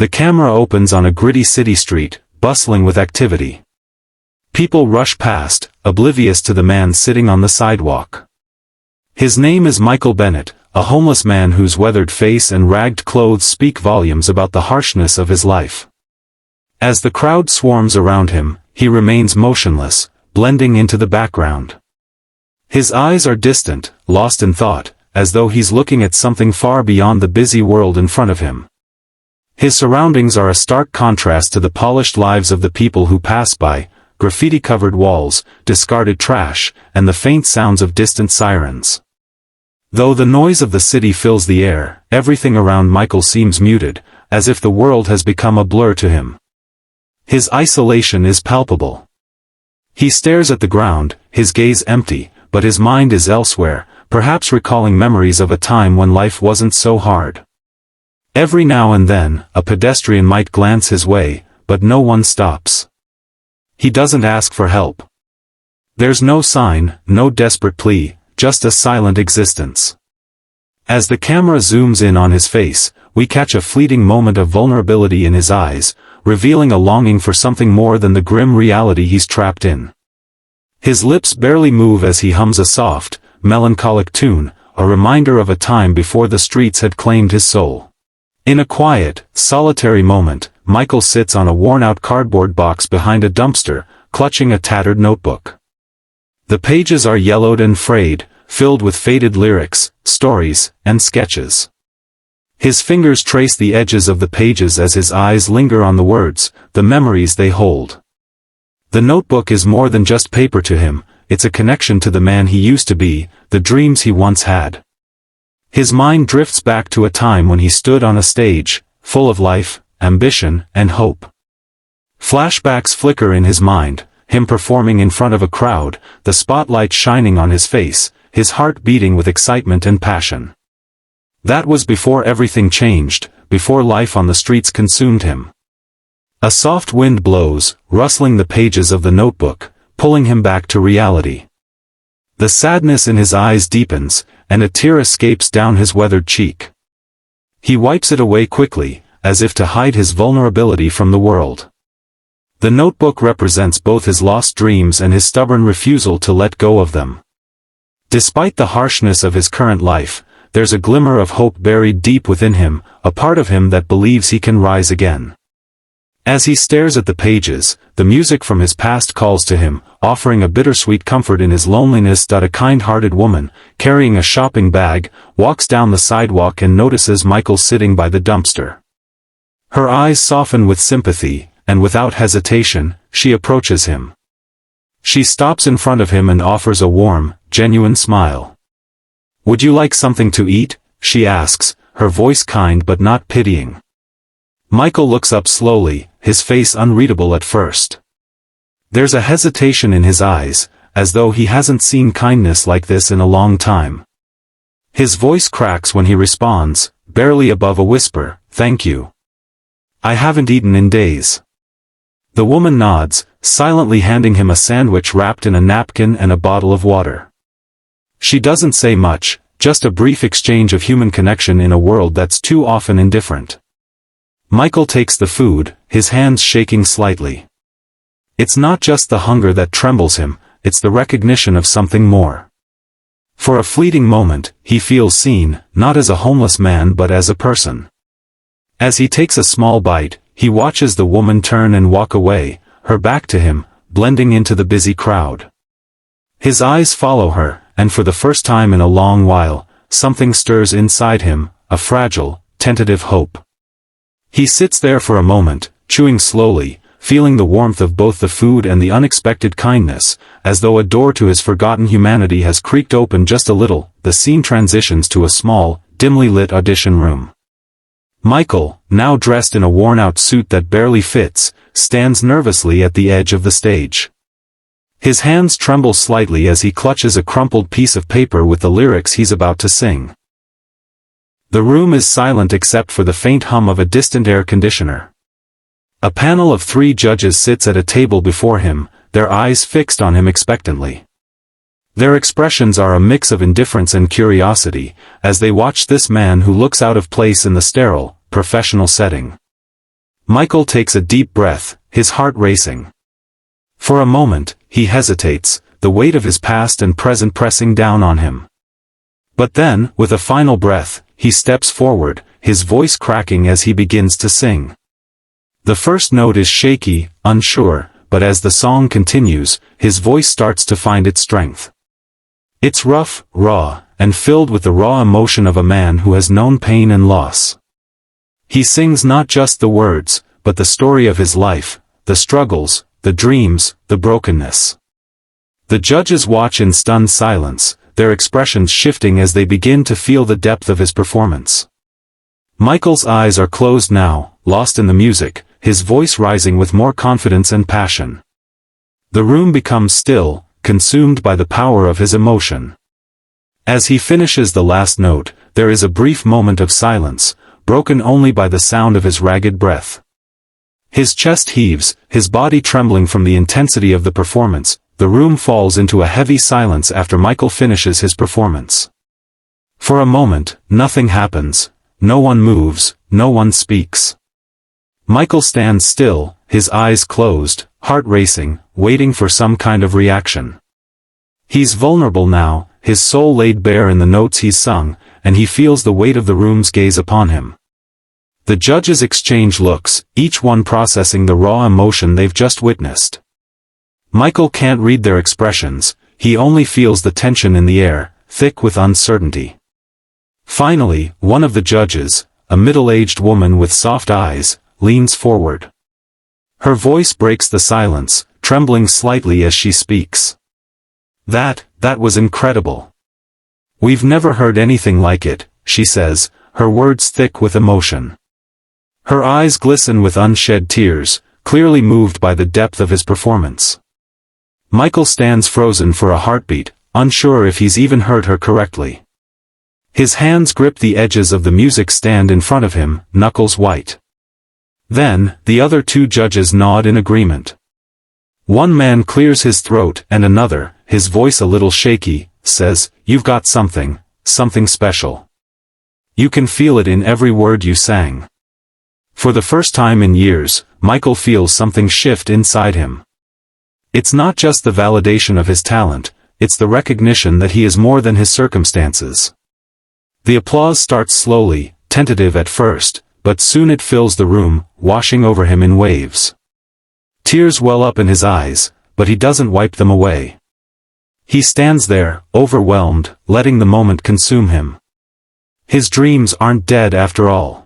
The camera opens on a gritty city street, bustling with activity. People rush past, oblivious to the man sitting on the sidewalk. His name is Michael Bennett, a homeless man whose weathered face and ragged clothes speak volumes about the harshness of his life. As the crowd swarms around him, he remains motionless, blending into the background. His eyes are distant, lost in thought, as though he's looking at something far beyond the busy world in front of him. His surroundings are a stark contrast to the polished lives of the people who pass by, graffiti-covered walls, discarded trash, and the faint sounds of distant sirens. Though the noise of the city fills the air, everything around Michael seems muted, as if the world has become a blur to him. His isolation is palpable. He stares at the ground, his gaze empty, but his mind is elsewhere, perhaps recalling memories of a time when life wasn't so hard. Every now and then, a pedestrian might glance his way, but no one stops. He doesn't ask for help. There's no sign, no desperate plea, just a silent existence. As the camera zooms in on his face, we catch a fleeting moment of vulnerability in his eyes, revealing a longing for something more than the grim reality he's trapped in. His lips barely move as he hums a soft, melancholic tune, a reminder of a time before the streets had claimed his soul. In a quiet, solitary moment, Michael sits on a worn-out cardboard box behind a dumpster, clutching a tattered notebook. The pages are yellowed and frayed, filled with faded lyrics, stories, and sketches. His fingers trace the edges of the pages as his eyes linger on the words, the memories they hold. The notebook is more than just paper to him, it's a connection to the man he used to be, the dreams he once had. His mind drifts back to a time when he stood on a stage, full of life, ambition, and hope. Flashbacks flicker in his mind, him performing in front of a crowd, the spotlight shining on his face, his heart beating with excitement and passion. That was before everything changed, before life on the streets consumed him. A soft wind blows, rustling the pages of the notebook, pulling him back to reality. The sadness in his eyes deepens, and a tear escapes down his weathered cheek. He wipes it away quickly, as if to hide his vulnerability from the world. The notebook represents both his lost dreams and his stubborn refusal to let go of them. Despite the harshness of his current life, there's a glimmer of hope buried deep within him, a part of him that believes he can rise again. As he stares at the pages, the music from his past calls to him, offering a bittersweet comfort in his loneliness. A kind-hearted woman, carrying a shopping bag, walks down the sidewalk and notices Michael sitting by the dumpster. Her eyes soften with sympathy, and without hesitation, she approaches him. She stops in front of him and offers a warm, genuine smile. "Would you like something to eat?" she asks, her voice kind but not pitying. Michael looks up slowly, his face unreadable at first. There's a hesitation in his eyes, as though he hasn't seen kindness like this in a long time. His voice cracks when he responds, barely above a whisper, "Thank you. I haven't eaten in days." The woman nods, silently handing him a sandwich wrapped in a napkin and a bottle of water. She doesn't say much, just a brief exchange of human connection in a world that's too often indifferent. Michael takes the food, his hands shaking slightly. It's not just the hunger that trembles him, it's the recognition of something more. For a fleeting moment, he feels seen, not as a homeless man but as a person. As he takes a small bite, he watches the woman turn and walk away, her back to him, blending into the busy crowd. His eyes follow her, and for the first time in a long while, something stirs inside him, a fragile, tentative hope. He sits there for a moment, chewing slowly, feeling the warmth of both the food and the unexpected kindness, as though a door to his forgotten humanity has creaked open just a little. The scene transitions to a small, dimly lit audition room. Michael, now dressed in a worn-out suit that barely fits, stands nervously at the edge of the stage. His hands tremble slightly as he clutches a crumpled piece of paper with the lyrics he's about to sing. The room is silent except for the faint hum of a distant air conditioner. A panel of 3 judges sits at a table before him, their eyes fixed on him expectantly. Their expressions are a mix of indifference and curiosity, as they watch this man who looks out of place in the sterile, professional setting. Michael takes a deep breath, his heart racing. For a moment, he hesitates, the weight of his past and present pressing down on him. But then, with a final breath, he steps forward, his voice cracking as he begins to sing. The first note is shaky, unsure, but as the song continues, his voice starts to find its strength. It's rough, raw, and filled with the raw emotion of a man who has known pain and loss. He sings not just the words, but the story of his life, the struggles, the dreams, the brokenness. The judges watch in stunned silence, their expressions shifting as they begin to feel the depth of his performance. Michael's eyes are closed now, lost in the music, his voice rising with more confidence and passion. The room becomes still, consumed by the power of his emotion. As he finishes the last note, there is a brief moment of silence, broken only by the sound of his ragged breath. His chest heaves, his body trembling from the intensity of the performance. The room falls into a heavy silence after Michael finishes his performance. For a moment, nothing happens, no one moves, no one speaks. Michael stands still, his eyes closed, heart racing, waiting for some kind of reaction. He's vulnerable now, his soul laid bare in the notes he's sung, and he feels the weight of the room's gaze upon him. The judges exchange looks, each one processing the raw emotion they've just witnessed. Michael can't read their expressions, he only feels the tension in the air, thick with uncertainty. Finally, one of the judges, a middle-aged woman with soft eyes, leans forward. Her voice breaks the silence, trembling slightly as she speaks. That was incredible. We've never heard anything like it, she says, her words thick with emotion. Her eyes glisten with unshed tears, clearly moved by the depth of his performance. Michael stands frozen for a heartbeat, unsure if he's even heard her correctly. His hands grip the edges of the music stand in front of him, knuckles white. Then, the other two judges nod in agreement. One man clears his throat and another, his voice a little shaky, says, "You've got something special. You can feel it in every word you sang." For the first time in years, Michael feels something shift inside him. It's not just the validation of his talent, it's the recognition that he is more than his circumstances. The applause starts slowly, tentative at first, but soon it fills the room, washing over him in waves. Tears well up in his eyes, but he doesn't wipe them away. He stands there, overwhelmed, letting the moment consume him. His dreams aren't dead after all.